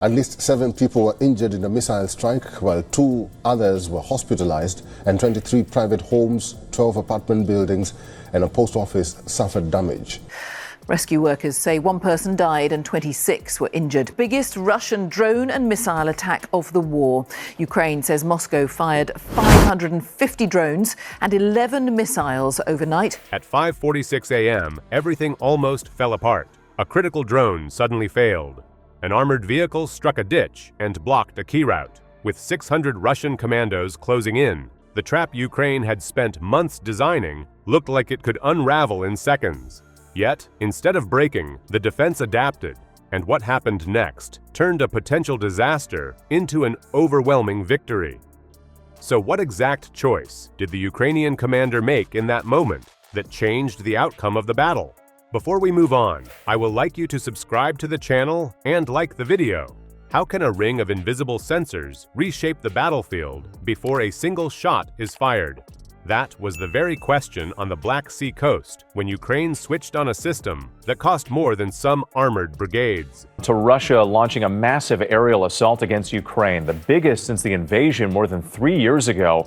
At least 7 people were injured in a missile strike, while 2 others were hospitalized, and 23 private homes, 12 apartment buildings, and a post office suffered damage. Rescue workers say 1 person died and 26 were injured. Biggest Russian drone and missile attack of the war. Ukraine says Moscow fired 550 drones and 11 missiles overnight. At 5:46 a.m., everything almost fell apart. A critical drone suddenly failed. An armored vehicle struck a ditch and blocked a key route. With 600 Russian commandos closing in, the trap Ukraine had spent months designing looked like it could unravel in seconds. Yet, instead of breaking, the defense adapted, and what happened next turned a potential disaster into an overwhelming victory. So what exact choice did the Ukrainian commander make in that moment that changed the outcome of the battle? Before we move on, I will like you to subscribe to the channel and like the video. How can a ring of invisible sensors reshape the battlefield before a single shot is fired? That was the very question on the Black Sea coast when Ukraine switched on a system that cost more than some armored brigades. To Russia launching a massive aerial assault against Ukraine, the biggest since the invasion more than 3 years ago.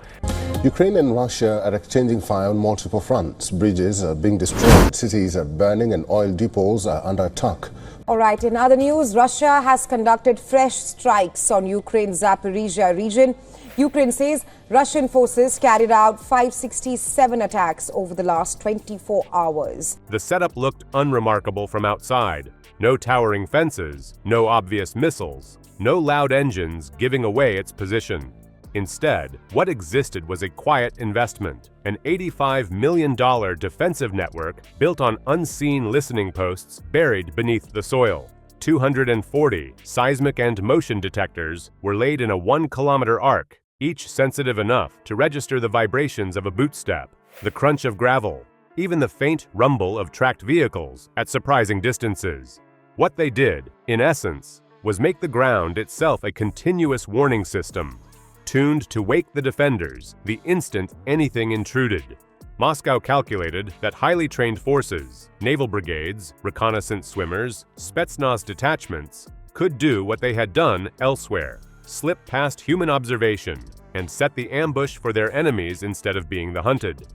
Ukraine and Russia are exchanging fire on multiple fronts. Bridges are being destroyed, cities are burning, and oil depots are under attack. All right, in other news, Russia has conducted fresh strikes on Ukraine's Zaporizhia region. Ukraine says Russian forces carried out 567 attacks over the last 24 hours. The setup looked unremarkable from outside. No towering fences, no obvious missiles, no loud engines giving away its position. Instead, what existed was a quiet investment, an $85 million defensive network built on unseen listening posts buried beneath the soil. 240 seismic and motion detectors were laid in a 1-kilometer arc, each sensitive enough to register the vibrations of a boot step, the crunch of gravel, even the faint rumble of tracked vehicles at surprising distances. What they did, in essence, was make the ground itself a continuous warning system, tuned to wake the defenders the instant anything intruded. Moscow calculated that highly trained forces, naval brigades, reconnaissance swimmers, Spetsnaz detachments, could do what they had done elsewhere, slip past human observation, and set the ambush for their enemies instead of being the hunted.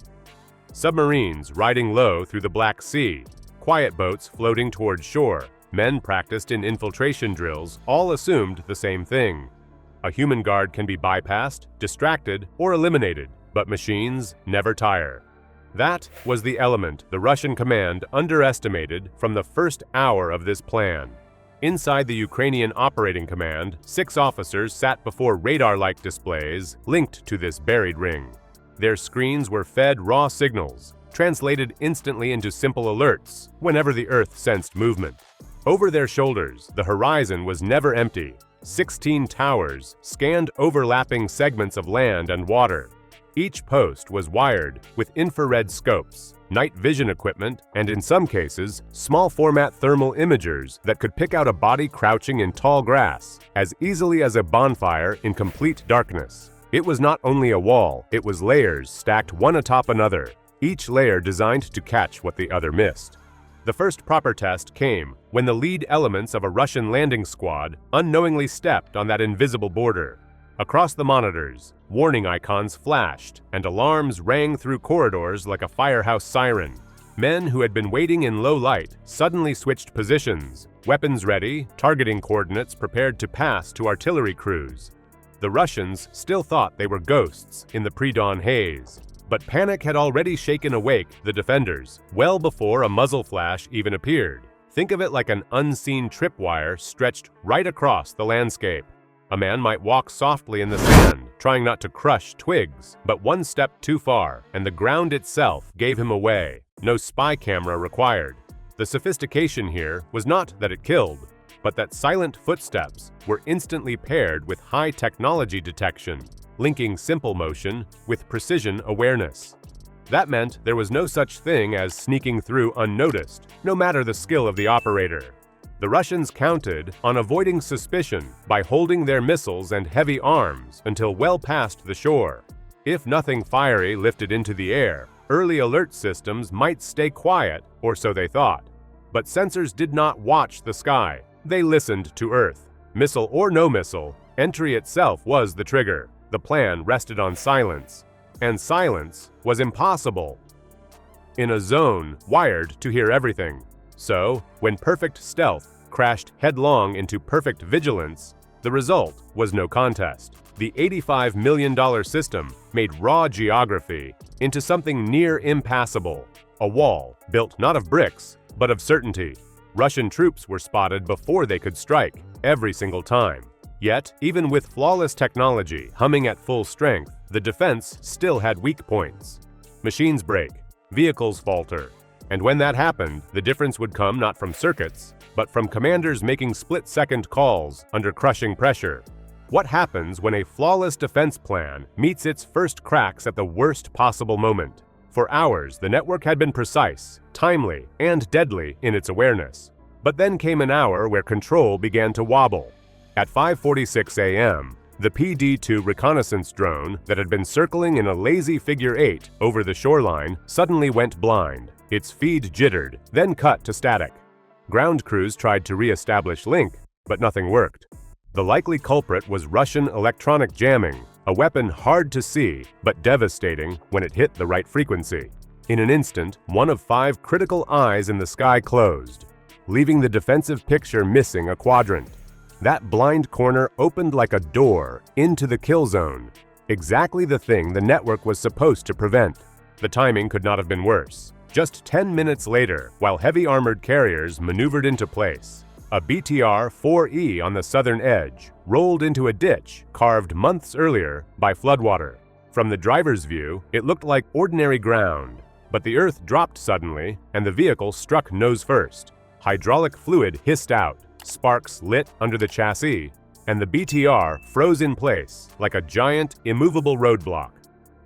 Submarines riding low through the Black Sea, quiet boats floating toward shore, men practiced in infiltration drills all assumed the same thing. A human guard can be bypassed, distracted, or eliminated, but machines never tire. That was the element the Russian command underestimated from the first hour of this plan. Inside the Ukrainian operating command, 6 officers sat before radar-like displays linked to this buried ring. Their screens were fed raw signals, translated instantly into simple alerts whenever the Earth sensed movement. Over their shoulders, the horizon was never empty. 16 towers scanned overlapping segments of land and water. Each post was wired with infrared scopes, night vision equipment, and in some cases, small-format thermal imagers that could pick out a body crouching in tall grass as easily as a bonfire in complete darkness. It was not only a wall, it was layers stacked one atop another, each layer designed to catch what the other missed. The first proper test came when the lead elements of a Russian landing squad unknowingly stepped on that invisible border. Across the monitors, warning icons flashed, and alarms rang through corridors like a firehouse siren. Men who had been waiting in low light suddenly switched positions, weapons ready, targeting coordinates prepared to pass to artillery crews. The Russians still thought they were ghosts in the pre-dawn haze. But panic had already shaken awake the defenders, well before a muzzle flash even appeared. Think of it like an unseen tripwire stretched right across the landscape. A man might walk softly in the sand, trying not to crush twigs, but one step too far, and the ground itself gave him away. No spy camera required. The sophistication here was not that it killed, but that silent footsteps were instantly paired with high technology detection, linking simple motion with precision awareness. That meant there was no such thing as sneaking through unnoticed, no matter the skill of the operator. The Russians counted on avoiding suspicion by holding their missiles and heavy arms until well past the shore. If nothing fiery lifted into the air, early alert systems might stay quiet, or so they thought. But sensors did not watch the sky. They listened to Earth. Missile or no missile, entry itself was the trigger. The plan rested on silence. And silence was impossible in a zone wired to hear everything. So, when perfect stealth crashed headlong into perfect vigilance, the result was no contest. The $85 million system made raw geography into something near impassable, a wall built not of bricks, but of certainty. Russian troops were spotted before they could strike, every single time. Yet, even with flawless technology humming at full strength, the defense still had weak points. Machines break, vehicles falter, and when that happened, the difference would come not from circuits, but from commanders making split-second calls under crushing pressure. What happens when a flawless defense plan meets its first cracks at the worst possible moment? For hours, the network had been precise, timely, and deadly in its awareness. But then came an hour where control began to wobble. At 5:46 a.m., the PD-2 reconnaissance drone that had been circling in a lazy figure 8 over the shoreline suddenly went blind. Its feed jittered, then cut to static. Ground crews tried to re-establish link, but nothing worked. The likely culprit was Russian electronic jamming, a weapon hard to see but devastating when it hit the right frequency. In an instant, one of 5 critical eyes in the sky closed, leaving the defensive picture missing a quadrant. That blind corner opened like a door into the kill zone, exactly the thing the network was supposed to prevent. The timing could not have been worse. Just 10 minutes later, while heavy armored carriers maneuvered into place, a BTR-4E on the southern edge rolled into a ditch carved months earlier by floodwater. From the driver's view, it looked like ordinary ground, but the earth dropped suddenly and the vehicle struck nose first. Hydraulic fluid hissed out, sparks lit under the chassis, and the BTR froze in place like a giant, immovable roadblock.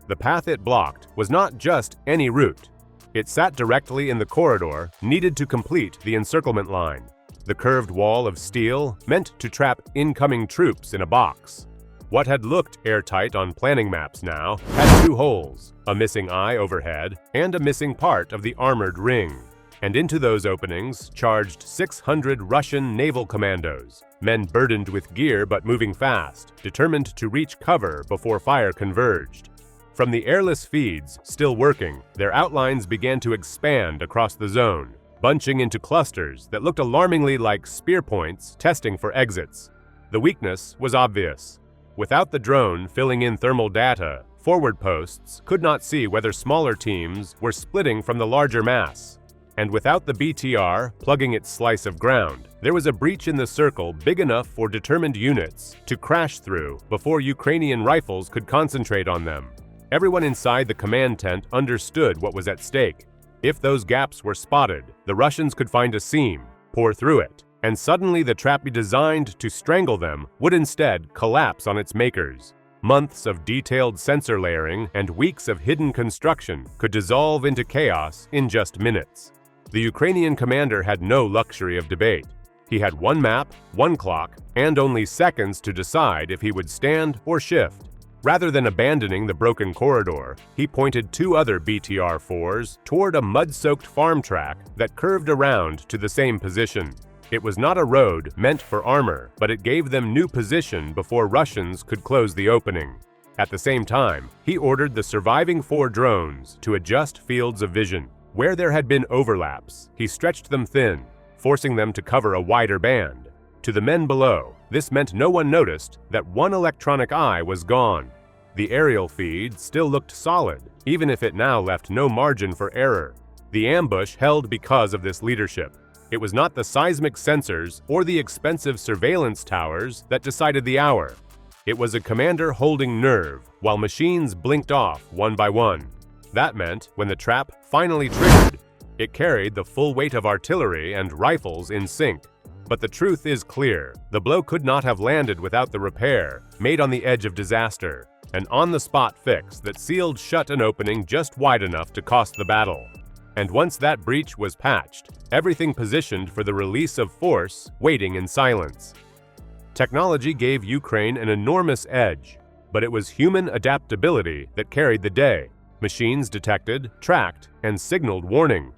The path it blocked was not just any route. It sat directly in the corridor needed to complete the encirclement line. The curved wall of steel meant to trap incoming troops in a box. What had looked airtight on planning maps now had 2 holes, a missing eye overhead and a missing part of the armored ring. And into those openings charged 600 Russian naval commandos, men burdened with gear but moving fast, determined to reach cover before fire converged. From the airless feeds still working, their outlines began to expand across the zone, bunching into clusters that looked alarmingly like spear points testing for exits. The weakness was obvious. Without the drone filling in thermal data, forward posts could not see whether smaller teams were splitting from the larger mass. And without the BTR plugging its slice of ground, there was a breach in the circle big enough for determined units to crash through before Ukrainian rifles could concentrate on them. Everyone inside the command tent understood what was at stake. If those gaps were spotted, the Russians could find a seam, pour through it, and suddenly the trap designed to strangle them would instead collapse on its makers. Months of detailed sensor layering and weeks of hidden construction could dissolve into chaos in just minutes. The Ukrainian commander had no luxury of debate. He had one map, one clock, and only seconds to decide if he would stand or shift. Rather than abandoning the broken corridor, he pointed 2 other BTR-4s toward a mud-soaked farm track that curved around to the same position. It was not a road meant for armor, but it gave them new position before Russians could close the opening. At the same time, he ordered the surviving 4 drones to adjust fields of vision. Where there had been overlaps, he stretched them thin, forcing them to cover a wider band. To the men below, this meant no one noticed that one electronic eye was gone. The aerial feed still looked solid, even if it now left no margin for error. The ambush held because of this leadership. It was not the seismic sensors or the expensive surveillance towers that decided the hour. It was a commander holding nerve while machines blinked off one by one. That meant when the trap finally triggered, it carried the full weight of artillery and rifles in sync. But the truth is clear. The blow could not have landed without the repair, made on the edge of disaster, an on-the-spot fix that sealed shut an opening just wide enough to cost the battle. And once that breach was patched, everything positioned for the release of force waiting in silence. Technology gave Ukraine an enormous edge, but it was human adaptability that carried the day. Machines detected, tracked, and signaled warning.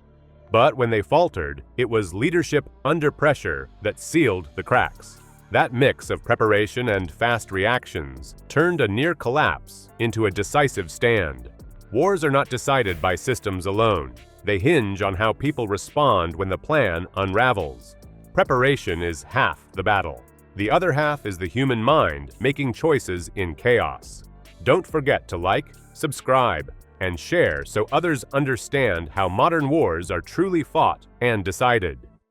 But when they faltered, it was leadership under pressure that sealed the cracks. That mix of preparation and fast reactions turned a near collapse into a decisive stand. Wars are not decided by systems alone. They hinge on how people respond when the plan unravels. Preparation is half the battle. The other half is the human mind making choices in chaos. Don't forget to like, subscribe, and share so others understand how modern wars are truly fought and decided.